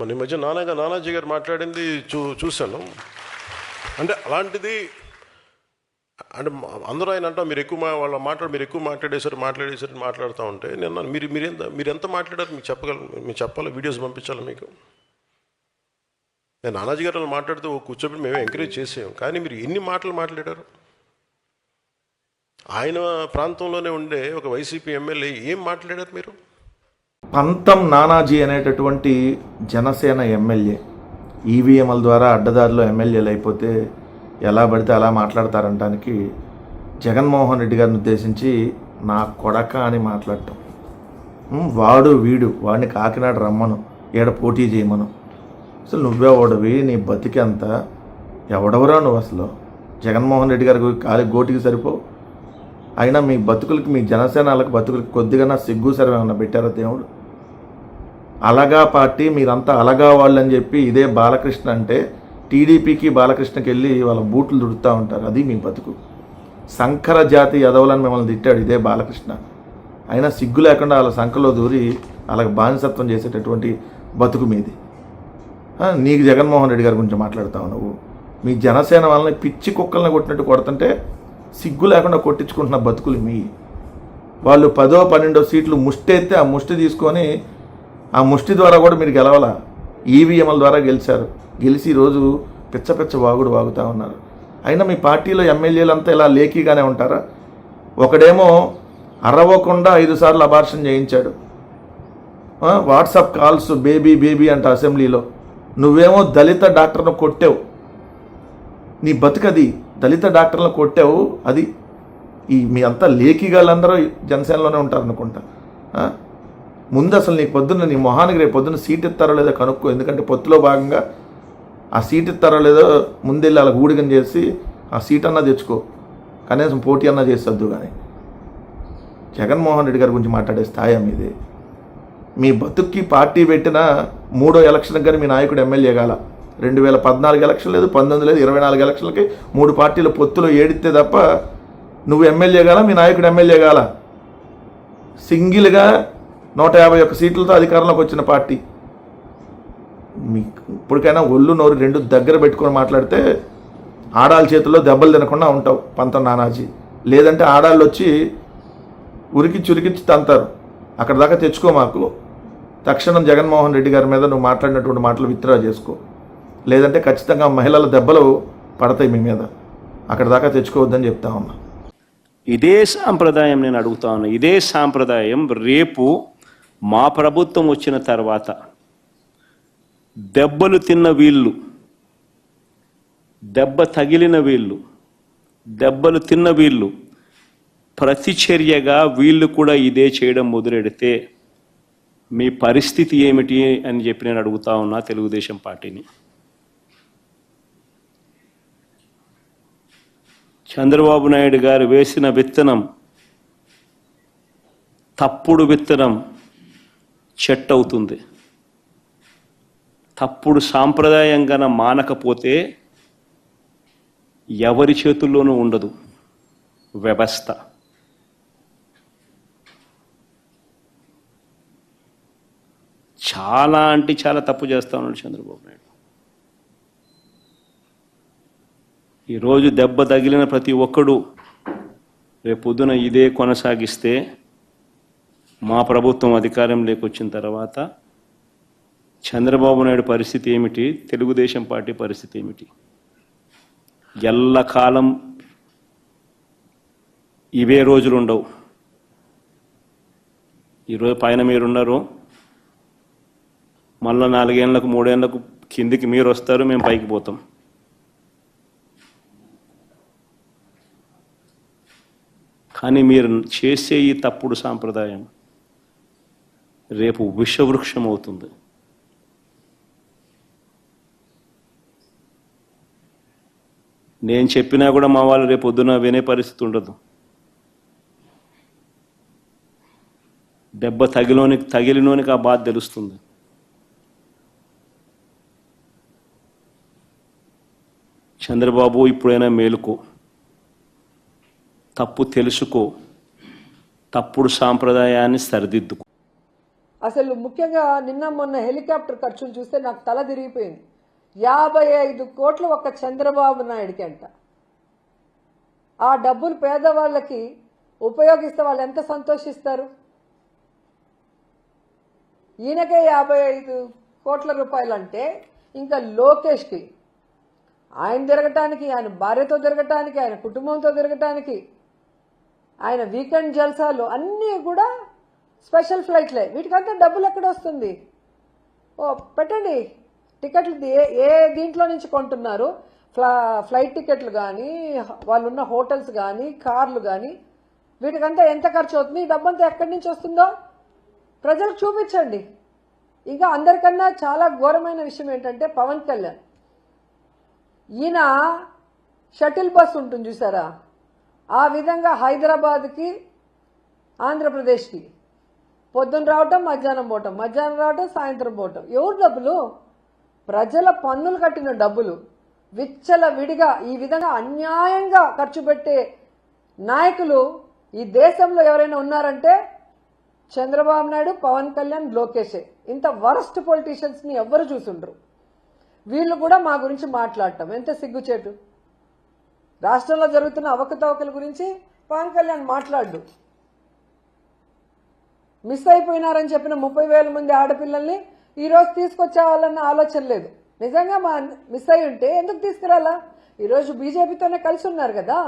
మొన్న మధ్య నానాజీ గారు మాట్లాడింది చూశాను. అంటే అలాంటిది అంటే అందరూ ఆయన అంటాం మీరు ఎక్కువ మీరు ఎక్కువ మాట్లాడేశారు మాట్లాడుతూ ఉంటే నేను మీరు ఎంత మాట్లాడారు మీకు చెప్పాలి, వీడియోస్ పంపించాలి మీకు. నేను నానాజీ గారు మాట్లాడుతూ కూర్చోబెట్టి మేము ఎంకరేజ్ చేసాం, కానీ మీరు ఎన్ని మాటలు మాట్లాడారు? ఆయన ప్రాంతంలోనే ఉండే ఒక వైసీపీ ఎమ్మెల్యే ఏం మాట్లాడారు మీరు? పంతం నానాజీ అనేటటువంటి జనసేన ఎమ్మెల్యే ఈవీఎంల ద్వారా అడ్డదారిలో ఎమ్మెల్యేలు అయిపోతే ఎలా పడితే అలా మాట్లాడతారంటానికి జగన్మోహన్ రెడ్డి గారిని ఉద్దేశించి నా కొడక అని మాట్లాడటం. వాడు వీడు వాడిని కాకినాడ రమ్మను, ఏడ పోటీ చేయమను. అసలు నువ్వే ఓడవి, నీ బతికెంత, ఎవడెవరా నువ్వు? అసలు జగన్మోహన్ రెడ్డి గారికి కాలి గోటికి సరిపో. అయినా మీ బతుకులకి, మీ జనసేనలకు బతుకులకి కొద్దిగా సిగ్గు సర్వే ఏమన్నా పెట్టారా దేవుడు? అలగా పార్టీ, మీరంతా అలగా వాళ్ళు అని చెప్పి ఇదే బాలకృష్ణ అంటే టీడీపీకి బాలకృష్ణకి వెళ్ళి వాళ్ళ బూట్లు దుడుతూ ఉంటారు. అది మీ బతుకు. సంకర జాతి యదవులని మిమ్మల్ని తిట్టాడు ఇదే బాలకృష్ణ. అయినా సిగ్గు లేకుండా వాళ్ళ సంఖలో దూరి వాళ్ళకి బానిసత్వం చేసేటటువంటి బతుకు మీది. నీకు జగన్మోహన్ రెడ్డి గారి గురించి మాట్లాడుతావు నువ్వు. మీ జనసేన వాళ్ళని పిచ్చి కుక్కల్ని కొట్టినట్టు కొడుతుంటే సిగ్గు లేకుండా కొట్టించుకుంటున్న బతుకులు మీ. వాళ్ళు 10, 12 సీట్లు ముష్టి అయితే ఆ ముష్టి తీసుకొని ఆ ముష్టి ద్వారా కూడా మీరు గెలవాలా? ఈవీఎంల ద్వారా గెలిచి ఈరోజు పిచ్చ వాగుడు వాగుతూ ఉన్నారు. అయినా మీ పార్టీలో ఎమ్మెల్యేలంతా ఇలా లేకీగానే ఉంటారా? ఒకడేమో అరవకుండా 5 సార్లు అబార్షన్ చేయించాడు. వాట్సాప్ కాల్స్ బేబీ అంట అసెంబ్లీలో. నువ్వేమో దళిత డాక్టర్ను కొట్టావు. నీ బతుకది, దళిత డాక్టర్లను కొట్టావు. అది మీ అంతా లేఖిగాళ్ళందరూ జనసేనలోనే ఉంటారు అనుకుంటా. ముందు అసలు నీకు పొద్దున్న నీ మొహానికి రేపు పొద్దున్న సీట్ ఇస్తారో లేదో కనుక్కో. ఎందుకంటే పొత్తులో భాగంగా ఆ సీట్ ఇస్తారో లేదో ముందెళ్ళి అలా ఊడిగం చేసి ఆ సీట్ అన్నా తెచ్చుకో, కనీసం పోటీ అన్నా చేసొద్దు. కానీ జగన్మోహన్ రెడ్డి గారి గురించి మాట్లాడే స్థాయి మీది. మీ బతుక్కి పార్టీ పెట్టిన 3వ ఎలక్షన్కి కానీ మీ నాయకుడు ఎమ్మెల్యే కాల. 2014 ఎలక్షన్ లేదు, 19 లేదు, 24 ఎలక్షన్లకి 3 పార్టీల పొత్తులో ఏడితే తప్ప నువ్వు ఎమ్మెల్యే కాల, మీ నాయకుడు ఎమ్మెల్యే కాల. సింగిల్గా 151 సీట్లతో అధికారంలోకి వచ్చిన పార్టీ. మీకు ఇప్పటికైనా ఒళ్ళు నోరు 2 దగ్గర పెట్టుకొని మాట్లాడితే ఆడాళ్ళ చేతుల్లో దెబ్బలు తినకుండా ఉంటావు పంతం నానాజీ. లేదంటే ఆడాళ్ళు వచ్చి ఉరికిచ్చి తంతారు. అక్కడ దాకా తెచ్చుకో. మాకు తక్షణం జగన్మోహన్ రెడ్డి గారి మీద నువ్వు మాట్లాడినటువంటి మాటలు విత్డ్రా చేసుకో. లేదంటే ఖచ్చితంగా మహిళల దెబ్బలు పడతాయి మీ మీద. అక్కడ దాకా తెచ్చుకోవద్దని చెప్తా ఉన్నా. ఇదే సాంప్రదాయం నేను అడుగుతా ఉన్నా. ఇదే సాంప్రదాయం రేపు మా ప్రభుత్వం వచ్చిన తర్వాత దెబ్బలు తిన్న వీళ్ళు, దెబ్బ తగిలిన వీళ్ళు, దెబ్బలు తిన్న వీళ్ళు ప్రతిచర్యగా వీళ్ళు కూడా ఇదే చేయడం మొదలెడితే మీ పరిస్థితి ఏమిటి అని చెప్పి నేను అడుగుతా ఉన్నా తెలుగుదేశం పార్టీని. చంద్రబాబు నాయుడు గారు వేసిన విత్తనం, తప్పుడు విత్తనం చెట్టు అవుతుంది. తప్పుడు సాంప్రదాయంగా మానకపోతే ఎవరి చేతుల్లోనూ ఉండదు వ్యవస్థ. చాలా అంటే చాలా తప్పు చేస్తా ఉన్నాడు చంద్రబాబు నాయుడు. ఈరోజు దెబ్బ తగిలిన ప్రతి ఒక్కడు రేపు పొద్దున ఇదే కొనసాగిస్తే మా ప్రభుత్వం అధికారంలోకి వచ్చిన తర్వాత చంద్రబాబు నాయుడు పరిస్థితి ఏమిటి, తెలుగుదేశం పార్టీ పరిస్థితి ఏమిటి? ఎల్లకాలం ఇవే రోజులు ఉండవు. ఈరోజు పైన మీరున్నారు, మళ్ళీ 4 ఏళ్ళకు 3 ఏళ్ళకు కిందికి మీరు వస్తారు, మేము పైకి పోతాం. కానీ మీరు చేసే ఈ తప్పుడు సాంప్రదాయం రేపు విషవృక్షం అవుతుంది. నేను చెప్పినా కూడా మా వాళ్ళు రేపు పొద్దున వినే పరిస్థితి ఉండదు. దెబ్బ తగిలినోనికి ఆ బాధ తెలుస్తుంది. చంద్రబాబు ఇప్పుడైనా మేలుకో, తప్పు తెలుసుకో, తప్పుడు సాంప్రదాయాన్ని సరిదిద్దుకో. అసలు ముఖ్యంగా నిన్న మొన్న హెలికాప్టర్ ఖర్చులు చూస్తే నాకు తల తిరిగిపోయింది. 55 కోట్లు ఒక్క చంద్రబాబు నాయుడికి అంట. ఆ డబ్బులు పేదవాళ్ళకి ఉపయోగిస్తే వాళ్ళు ఎంత సంతోషిస్తారు? ఈయనకే 55 కోట్ల రూపాయలు అంటే ఇంకా లోకేష్కి ఆయన తిరగటానికి, ఆయన భార్యతో తిరగటానికి, ఆయన కుటుంబంతో తిరగటానికి, ఆయన వీకెండ్ జల్సాలు అన్నీ కూడా స్పెషల్ ఫ్లైట్లే. వీటికంతా డబ్బులు ఎక్కడ వస్తుంది? ఓ పెట్టండి టికెట్లు, ఏ దీంట్లో నుంచి కొంటున్నారు? ఫ్లైట్ టికెట్లు కానీ, వాళ్ళు ఉన్న హోటల్స్ కానీ, కార్లు కానీ, వీటికంతా ఎంత ఖర్చు అవుతుంది? ఈ డబ్బంతా ఎక్కడి నుంచి వస్తుందో ప్రజలకు చూపించండి. ఇంకా అందరికన్నా చాలా ఘోరమైన విషయం ఏంటంటే పవన్ కళ్యాణ్, ఈయన షటిల్ బస్ ఉంటుంది చూసారా, ఆ విధంగా హైదరాబాద్కి ఆంధ్రప్రదేశ్కి పొద్దున్న రావటం, మధ్యాహ్నం పోవటం, మధ్యాహ్నం రావటం, సాయంత్రం పోవటం. ఎవరు డబ్బులు? ప్రజల పన్నులు కట్టిన డబ్బులు విచ్చల విడిగా ఈ విధంగా అన్యాయంగా ఖర్చు పెట్టే నాయకులు ఈ దేశంలో ఎవరైనా ఉన్నారంటే చంద్రబాబు నాయుడు, పవన్ కళ్యాణ్, లోకేషే. ఇంత వరస్ట్ పొలిటీషియన్స్ని ఎవ్వరు చూసుండ్రు. వీళ్ళు కూడా మా గురించి మాట్లాడటం ఎంత సిగ్గుచేటు. రాష్ట్రంలో జరుగుతున్న అవకతవకల గురించి పవన్ కళ్యాణ్ మాట్లాడు. మిస్ అయిపోయినారని చెప్పిన 30,000 మంది ఆడపిల్లల్ని ఈరోజు తీసుకొచ్చేవాళ్ళన్న ఆలోచన లేదు. నిజంగా మా మిస్ అయి ఉంటే ఎందుకు తీసుకురాలా? ఈరోజు బీజేపీతోనే కలిసి ఉన్నారు కదా.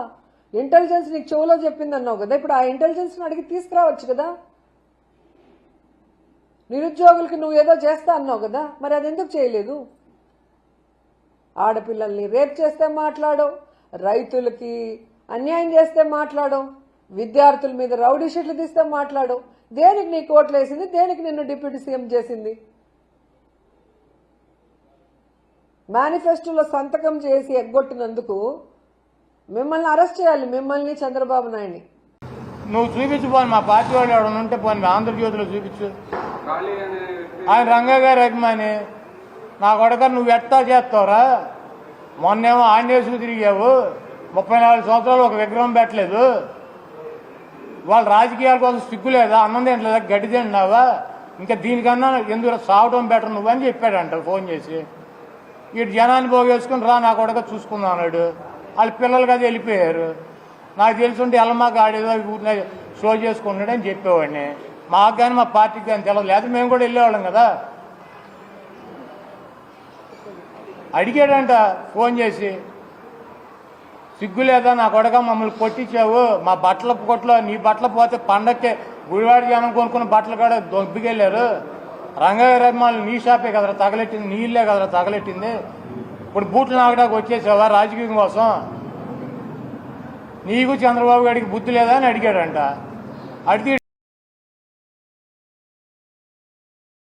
ఇంటెలిజెన్స్ నీకు చెవులో చెప్పింది అన్నావు కదా, ఇప్పుడు ఆ ఇంటెలిజెన్స్ని అడిగి తీసుకురావచ్చు కదా. నిరుద్యోగులకి నువ్వు ఏదో చేస్తా అన్నావు కదా, మరి అది ఎందుకు చేయలేదు? ఆడపిల్లల్ని రేప్ చేస్తే మాట్లాడవు, రైతులకి అన్యాయం చేస్తే మాట్లాడవు, విద్యార్థుల మీద రౌడీ షీట్లు తీస్తే మాట్లాడవు. దేనికి నీకు ఓట్లు వేసింది? దేనికి నిన్ను డిప్యూటీ సీఎం చేసింది? మేనిఫెస్టోలో సంతకం చేసి ఎగ్గొట్టినందుకు మిమ్మల్ని అరెస్ట్ చేయాలి, మిమ్మల్ని, చంద్రబాబు నాయుడిని. నువ్వు చూపించు పోను, మా పార్టీ వాళ్ళు ఎవరైనా ఉంటే పోను, ఆంధ్రజ్యోతిలో చూపించు. ఆయన రంగా గారి అభిమాని. నా కొడక నువ్వు ఎట్టా చేస్తావురా? మొన్నేమో ఆంజనేయులు తిరిగావు, 34 సంవత్సరాలు ఒక విగ్రహం పెట్టలేదు. వాళ్ళ రాజకీయాల కోసం సిగ్గు లేదా? అన్నం తింటలేదా? గడ్డి తింటున్నావా? ఇంకా దీనికన్నా ఎందుకు సావటం బెటర్ నువ్వు అని చెప్పాడంట ఫోన్ చేసి. ఇటు జనాన్ని పోగేసుకుని రా నా కొడక చూసుకుందాం అన్నాడు. వాళ్ళ పిల్లలు కదా వెళ్ళిపోయారు. నాకు తెలుసుంటే ఎల్లమాక ఆడేదో షో చేసుకుంటాడని చెప్పేవాడిని. మాకు కానీ మా పార్టీకి కానీ తెలియదు, లేదా మేము కూడా వెళ్ళేవాళ్ళం కదా. అడిగాడంట ఫోన్ చేసి, సిగ్గు లేదా నా కొడక మమ్మల్ని కొట్టించావు, మా బట్టల కొట్లో నీ బట్టలు పోతే పండక్కే గుడివాడి జనం కొనుక్కున్న బట్టలు కూడా దొబ్బికెళ్ళారు. రంగయ్య రహమాన్ నీ షాపే కదరా తగలెట్టింది, నీ ఇల్లే కదరా తగలెట్టింది. ఇప్పుడు బూట్లు నాగడానికి వచ్చేసావా రాజకీయం కోసం? నీకు చంద్రబాబు గారికి బుద్ధి లేదా అని అడిగాడంట. అడిగి